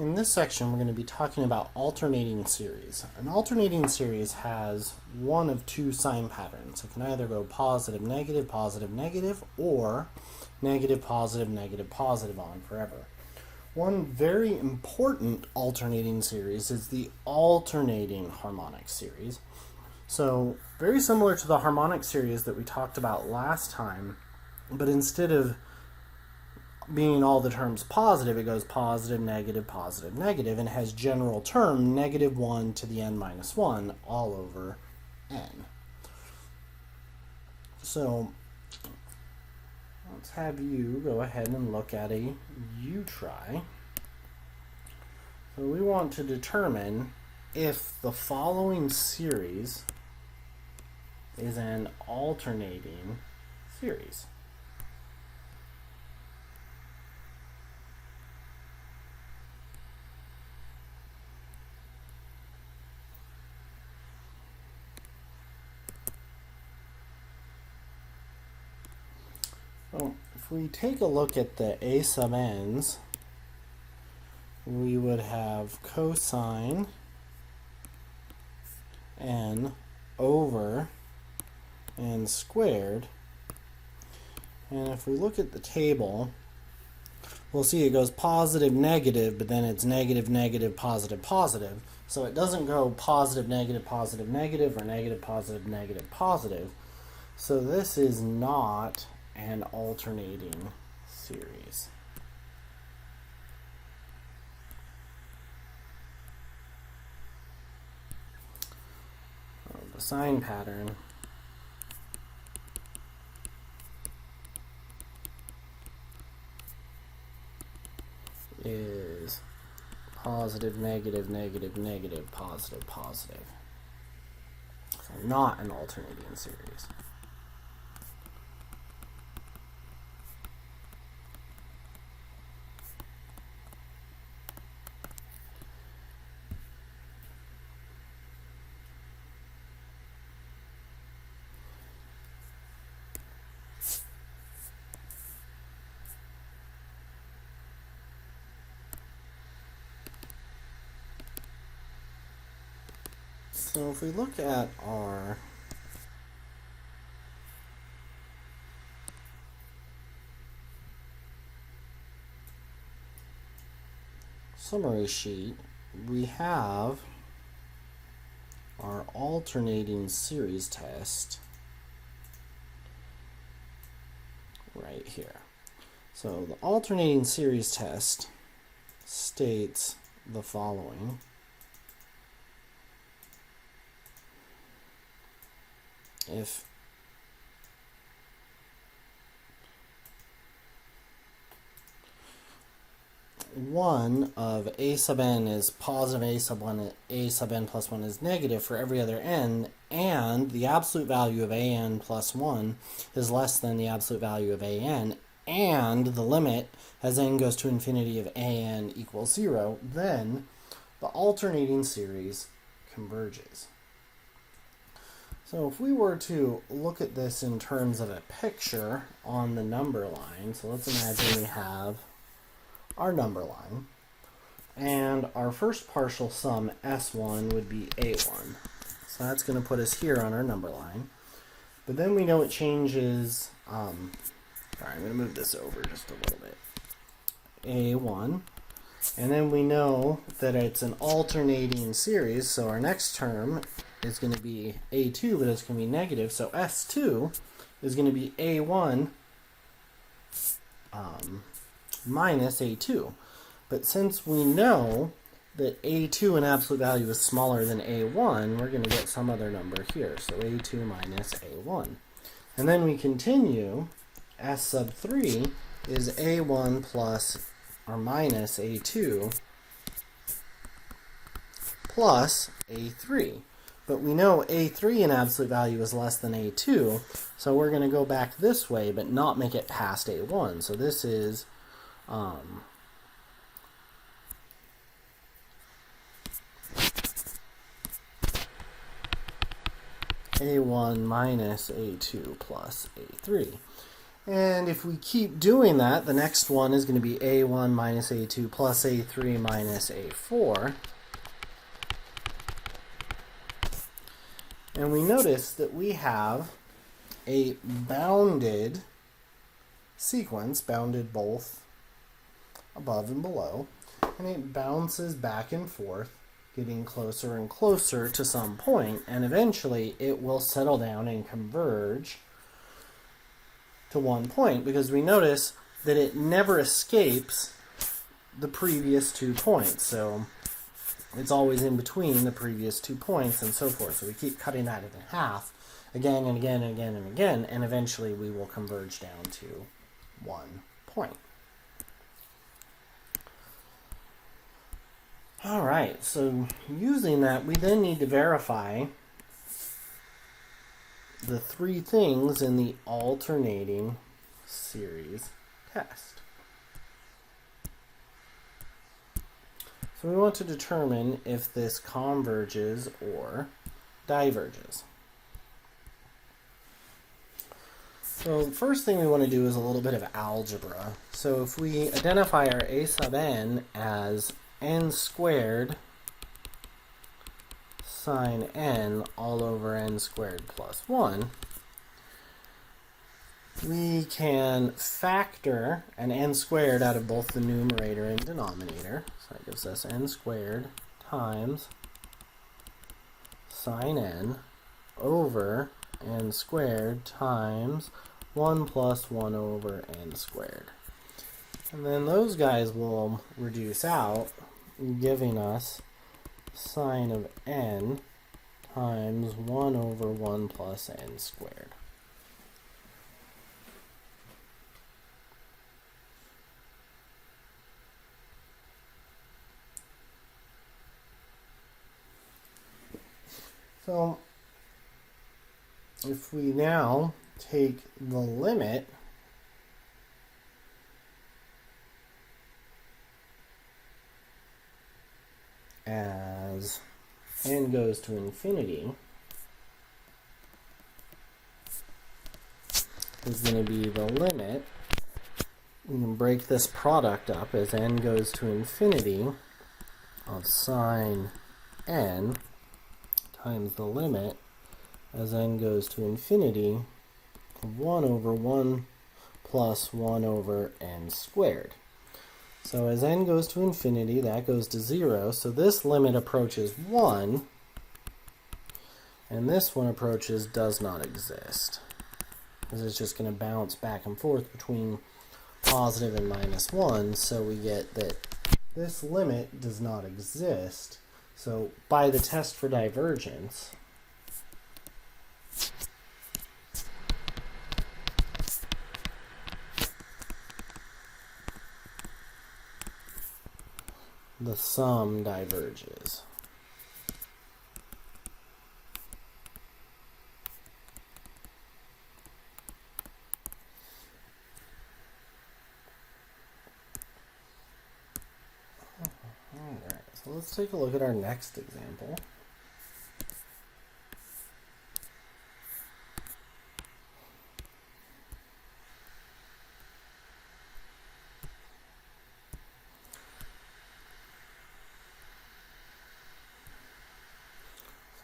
In this section, we're going to be talking about alternating series. An alternating series has one of two sign patterns. It can either go positive, negative, or negative, positive on forever. One very important alternating series is the alternating harmonic series. So, very similar to the harmonic series that we talked about last time, but instead of being all the terms positive, it goes positive, negative, and has general term -1 to the n minus 1 all over n. So let's have you go ahead and look at a U-try. So we want to determine if the following series is an alternating series. So if we take a look at the a sub n's, we would have cosine n over n squared. And if we look at the table, we'll see it goes positive, negative, but then it's negative, positive. So it doesn't go positive, negative, or negative, positive. So this is not an alternating series. The sign pattern is positive, negative, positive. So not an alternating series. So if we look at our summary sheet, we have our alternating series test right here. So the alternating series test states the following. If one of a sub n is positive, a sub n plus 1 is negative for every other n, and the absolute value of a n plus 1 is less than the absolute value of a n, and the limit as n goes to infinity of a n equals 0, then the alternating series converges. So if we were to look at this in terms of a picture on the number line, so let's imagine we have our number line, and our first partial sum, S1, would be A1. So that's going to put us here on our number line. But then we know it changes, sorry, I'm going to move this over just a little bit. A1. And then we know that it's an alternating series, so our next term is going to be A2, but it's going to be negative, so S2 is going to be A1 minus A2. But since we know that A2 in absolute value is smaller than A1, we're going to get some other number here, so A2 minus A1. And then we continue, S sub 3 is A1 plus or minus A2 plus A3. But we know A3 in absolute value is less than A2, so we're going to go back this way but not make it past A1. So this is A1 minus A2 plus A3. And if we keep doing that, the next one is going to be a1 minus a2 plus a3 minus a4. And we notice that we have a bounded sequence, bounded both above and below, and it bounces back and forth, getting closer and closer to some point, and eventually it will settle down and converge to one point, because we notice that it never escapes the previous 2 points. So it's always in between the previous 2 points and so forth. So we keep cutting that in half again and again and again and again, and eventually we will converge down to 1 point. All right, so using that, we then need to verify the 3 things in the alternating series test. So we want to determine if this converges or diverges. So the first thing we want to do is a little bit of algebra. So if we identify our a sub n as n squared sine n all over n squared plus 1, we can factor an n squared out of both the numerator and denominator. So that gives us n squared times sine n over n squared times 1 plus 1 over n squared. And then those guys will reduce out, giving us sine of n times 1 over 1 plus n squared. So if we now take the limit as n goes to infinity, is going to be the limit. We can break this product up as n goes to infinity of sine n times the limit as n goes to infinity of 1 over 1 plus 1 over n squared. So as n goes to infinity, that goes to 0. So this limit approaches 1, and this one approaches does not exist, because it's just going to bounce back and forth between positive and minus 1. So we get that this limit does not exist. So by the test for divergence, the sum diverges. Alright, so let's take a look at our next example.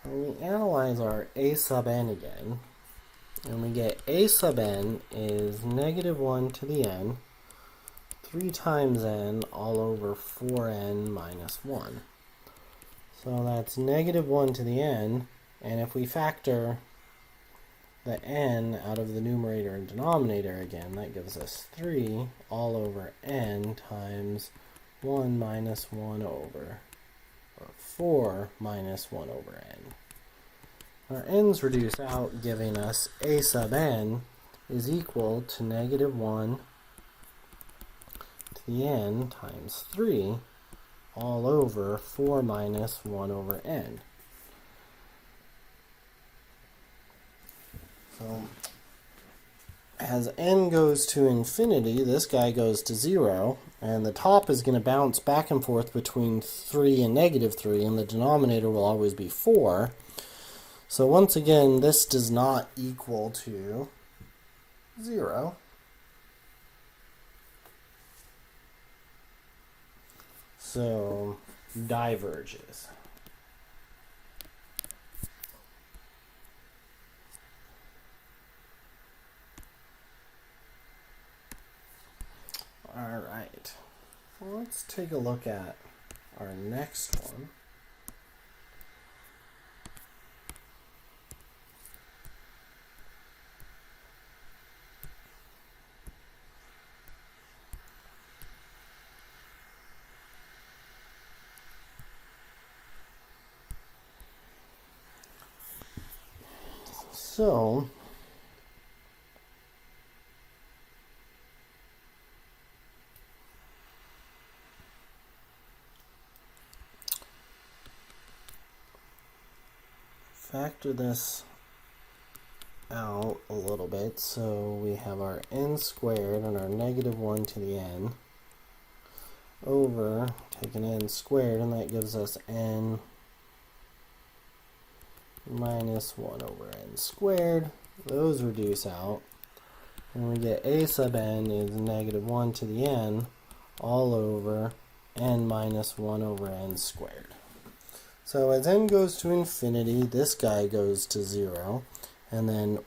So we analyze our a sub n again, and we get a sub n is negative 1 to the n 3 times n all over 4n minus 1. So that's negative 1 to the n, and if we factor the n out of the numerator and denominator again, that gives us 3 all over n times 1 minus 1 over, or 4 minus 1 over n. Our n's reduce out, giving us a sub n is equal to negative 1 to the n times 3 all over 4 minus 1 over n. So as n goes to infinity, this guy goes to 0, and the top is going to bounce back and forth between 3 and negative 3, and the denominator will always be 4. So once again, this does not equal to 0. So diverges. All right, well, let's take a look at our next one. So factor this out a little bit. So we have our n squared and our negative 1 to the n over, take an n squared, and that gives us n minus 1 over n squared. Those reduce out, and we get a sub n is negative 1 to the n all over n minus 1 over n squared. So as n goes to infinity, this guy goes to 0, and then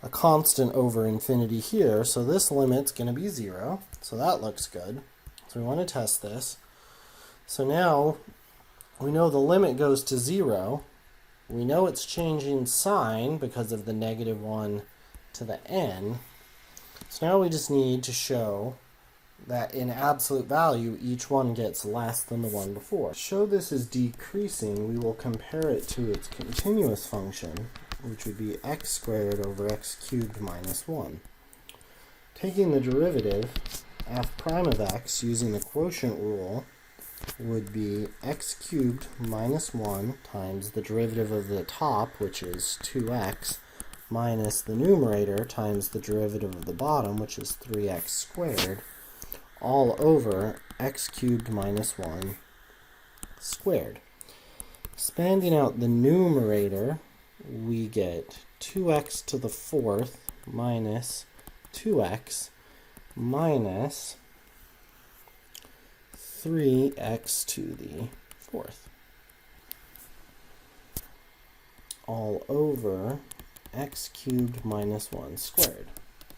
a constant over infinity here, so this limit's going to be 0, so that looks good. So we want to test this. So now we know the limit goes to 0. We know it's changing sign because of the negative 1 to the n. So now we just need to show that in absolute value, each one gets less than the one before. To show this is decreasing, we will compare it to its continuous function, which would be x squared over x cubed minus 1. Taking the derivative, f prime of x, using the quotient rule, would be x cubed minus 1 times the derivative of the top, which is 2x, minus the numerator times the derivative of the bottom, which is 3x squared, all over x cubed minus 1 squared. Expanding out the numerator, we get 2x to the 4th minus 2x minus 3x to the 4th, all over x cubed minus 1 squared.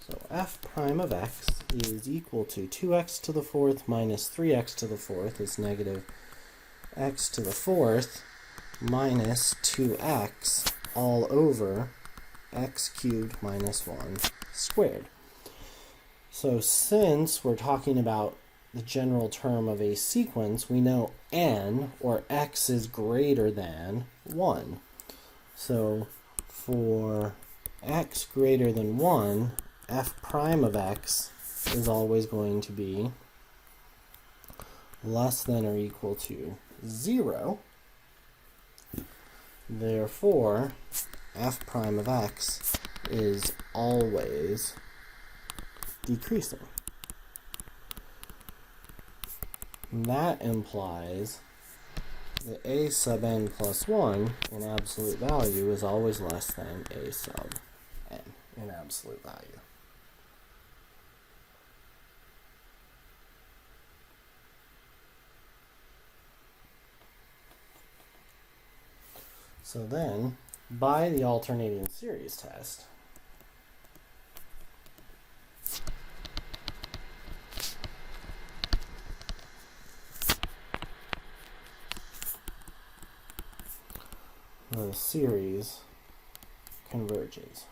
So f prime of x is equal to 2x to the 4th minus 3x to the 4th is negative x to the 4th minus 2x all over x cubed minus 1 squared. So since we're talking about the general term of a sequence, we know n, or x, is greater than 1. So for x greater than 1, f prime of x is always going to be less than or equal to 0. Therefore, f prime of x is always decreasing. And that implies that a sub n plus 1 in absolute value is always less than a sub n in absolute value. So then, by the alternating series test, the series converges.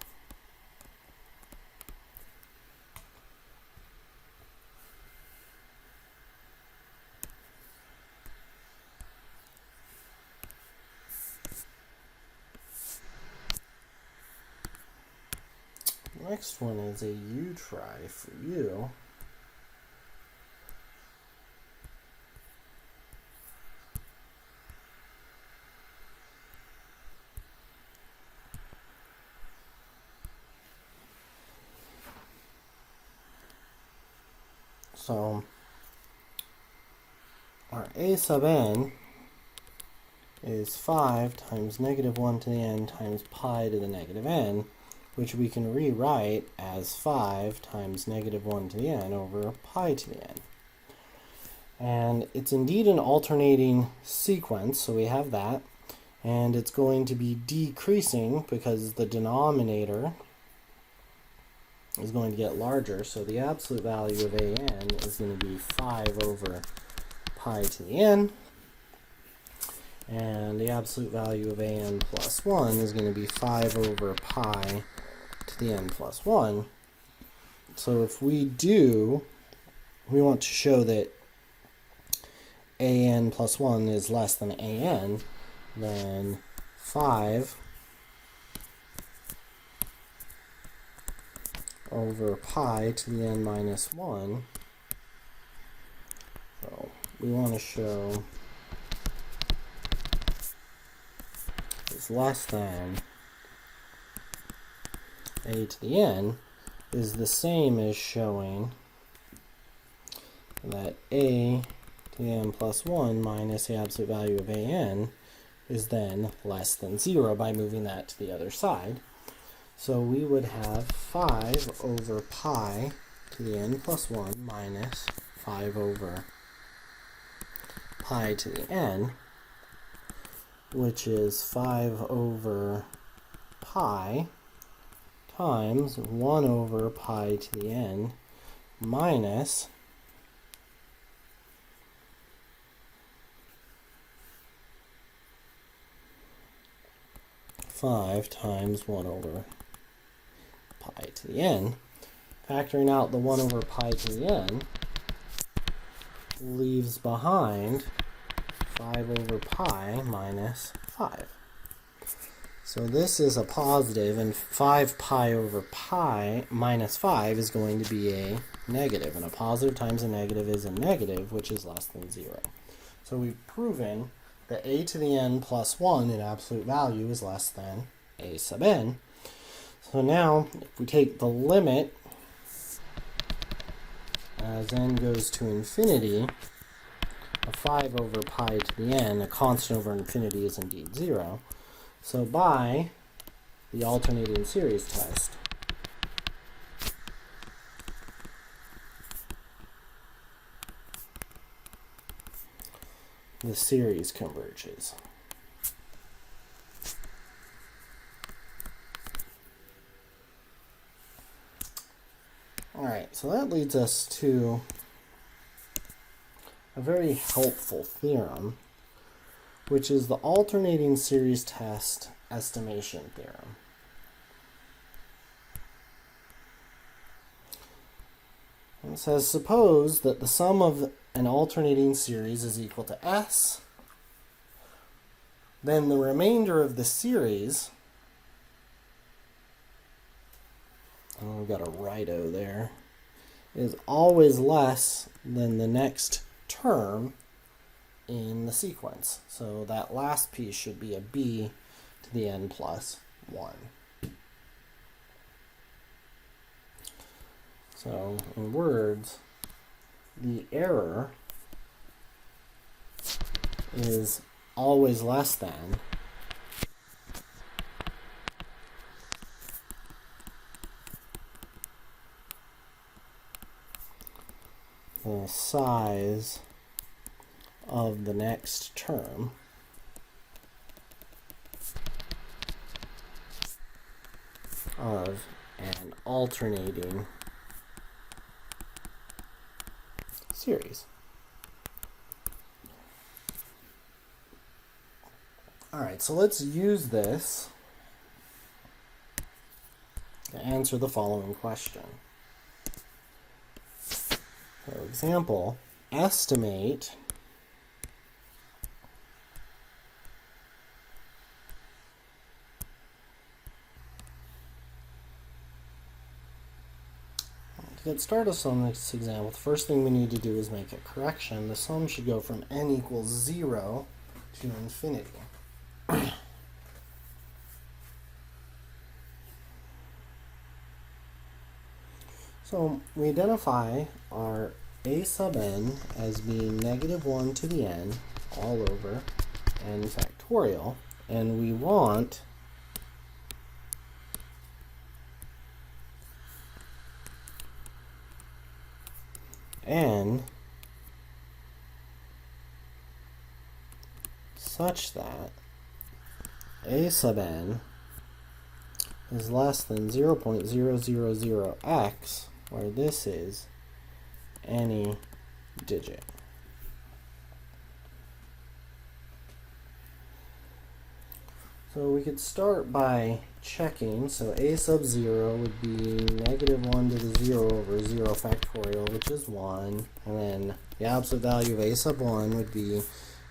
Next one is a U try for you. So our a sub n is 5 times negative 1 to the n times pi to the negative n, which we can rewrite as 5 times negative 1 to the n over pi to the n. And it's indeed an alternating sequence, so we have that. And it's going to be decreasing because the denominator is going to get larger. So the absolute value of an is going to be 5 over pi to the n. And the absolute value of an plus 1 is going to be 5 over pi to the n plus 1. So if we want to show that an plus 1 is less than an, then 5 over pi to the n minus 1. So we want to show is less than a to the n is the same as showing that a to the n plus 1 minus the absolute value of an is then less than 0 by moving that to the other side. So we would have 5 over pi to the n plus 1 minus 5 over pi to the n, which is 5 over pi times 1 over pi to the n minus 5 times 1 over pi to the n. Factoring out the 1 over pi to the n leaves behind 5 over pi minus 5. So this is a positive, and 5 pi over pi minus 5 is going to be a negative, and a positive times a negative is a negative, which is less than 0. So we've proven that a to the n plus 1 in absolute value is less than a sub n. So now, if we take the limit as n goes to infinity of 5 over pi to the n, a constant over infinity is indeed 0. So by the alternating series test, the series converges. Alright, so that leads us to a very helpful theorem, which is the alternating series test estimation theorem. And it says, suppose that the sum of an alternating series is equal to S, then the remainder of the series, oh, we've got a right-o there, is always less than the next term in the sequence. So that last piece should be a b to the n plus 1. So in words, the error is always less than the size of the next term of an alternating series. Alright, so let's use this to answer the following question. For example, estimate to get started on this example, the first thing we need to do is make a correction. The sum should go from n equals 0 to infinity. So we identify our a sub n as being negative 1 to the n all over n factorial, and we want n such that a sub n is less than 0.000x, where this is any digit. So we could start by checking. So a sub 0 would be negative 1 to the 0 over 0 factorial, which is 1. And then the absolute value of a sub 1 would be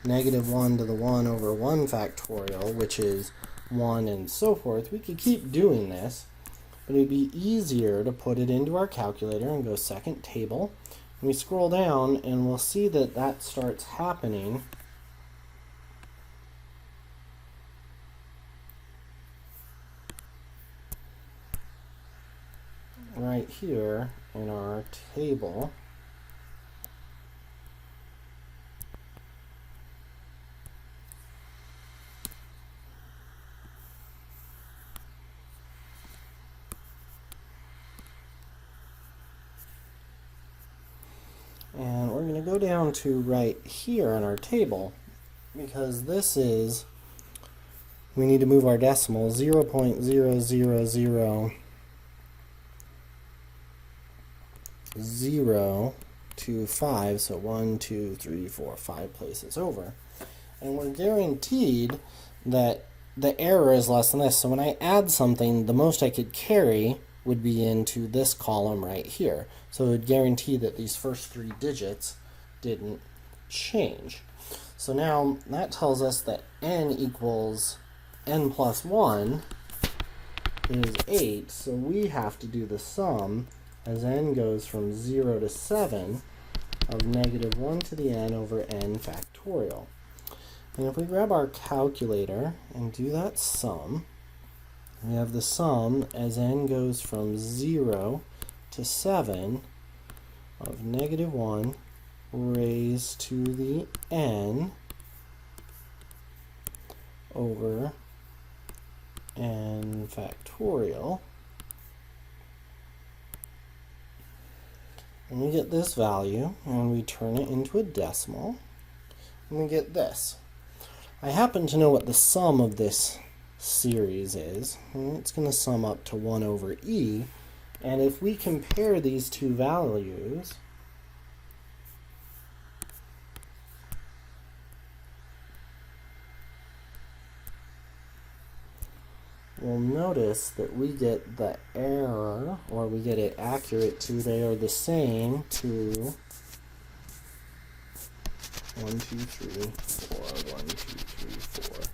negative 1 to the 1 over 1 factorial, which is 1, and so forth. We could keep doing this, but it would be easier to put it into our calculator and go second table. And we scroll down, and we'll see that that starts happening right here in our table. And we're going to go down to right here in our table, because this is, we need to move our decimal 0.0000 to 5, so 1, 2, 3, 4, 5 places over. And we're guaranteed that the error is less than this. So when I add something, the most I could carry would be into this column right here. So it would guarantee that these first 3 digits didn't change. So now that tells us that n equals n plus 1 is 8. So we have to do the sum as n goes from 0 to 7 of negative 1 to the n over n factorial. And if we grab our calculator and do that sum, we have the sum as n goes from 0 to 7 of negative 1 raised to the n over n factorial. And we get this value, and we turn it into a decimal, and we get this. I happen to know what the sum of this series is, and it's going to sum up to 1 over e. And if we compare these two values, we'll notice that we get the error, or we get it accurate to, they are the same to 1, 2, 3, 4, 1, 2, 3, 4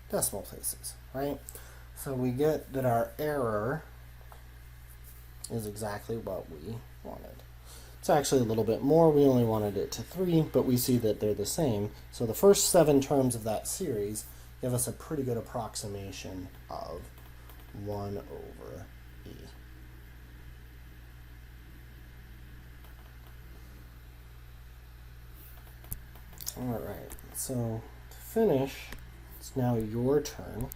decimal places, right? So we get that our error is exactly what we wanted. It's actually a little bit more. We only wanted it to 3, but we see that they're the same. So the first 7 terms of that series give us a pretty good approximation of 1 over e. Alright, so to finish, it's now your turn.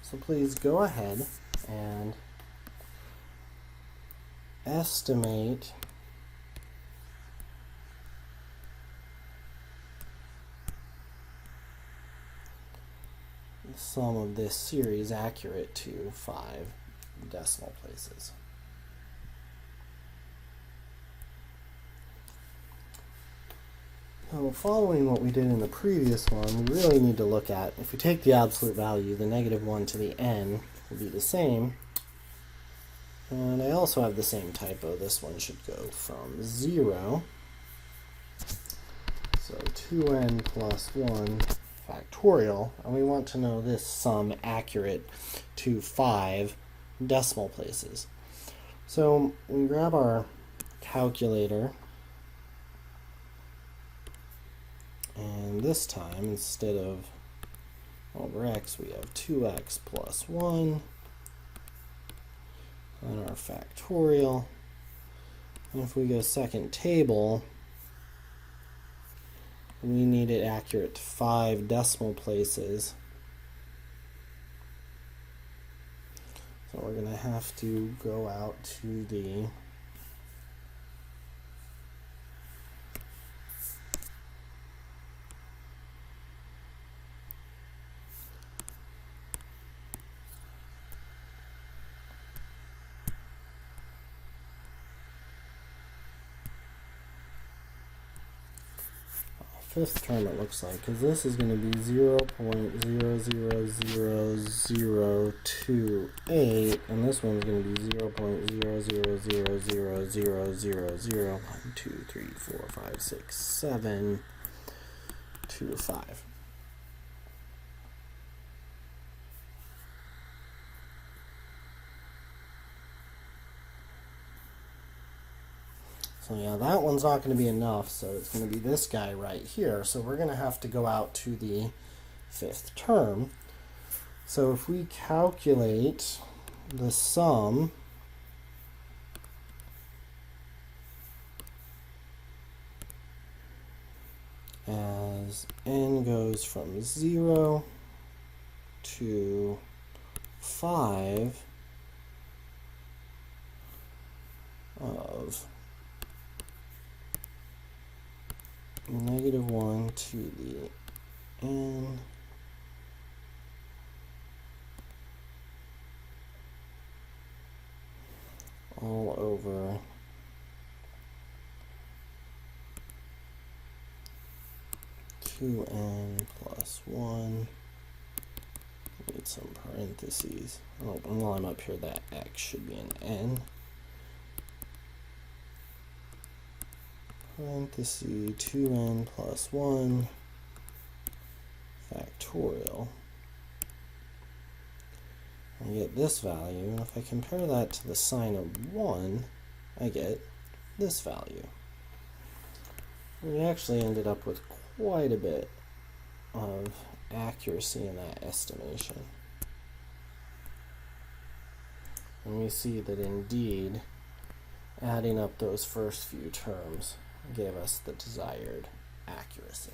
So please go ahead and estimate the sum of this series accurate to 5 decimal places. So following what we did in the previous one, we really need to look at, if we take the absolute value, the negative 1 to the n will be the same. And I also have the same typo. This one should go from 0. So 2n plus 1 factorial. And we want to know this sum accurate to 5 decimal places. So we grab our calculator. And this time, instead of over x, we have 2x plus 1, and our factorial. And if we go second table, we need it accurate to 5 decimal places. So we're going to have to go out to the fifth term it looks like, because this is going to be 0.000028, and this one's going to be 0.00000001, 2, 3, 4, 5, 6, 7, 2, 5. So yeah, that one's not going to be enough, so it's going to be this guy right here. So we're going to have to go out to the fifth term. So if we calculate the sum as n goes from 0 to 5 of -1 to the n all over n plus 1. Need some parentheses. Oh, while I'm up here, that x should be an n. Parenthesis 2n plus 1 factorial. I get this value, and if I compare that to the sign of 1, I get this value. We actually ended up with quite a bit of accuracy in that estimation. And we see that indeed adding up those first few terms gave us the desired accuracy.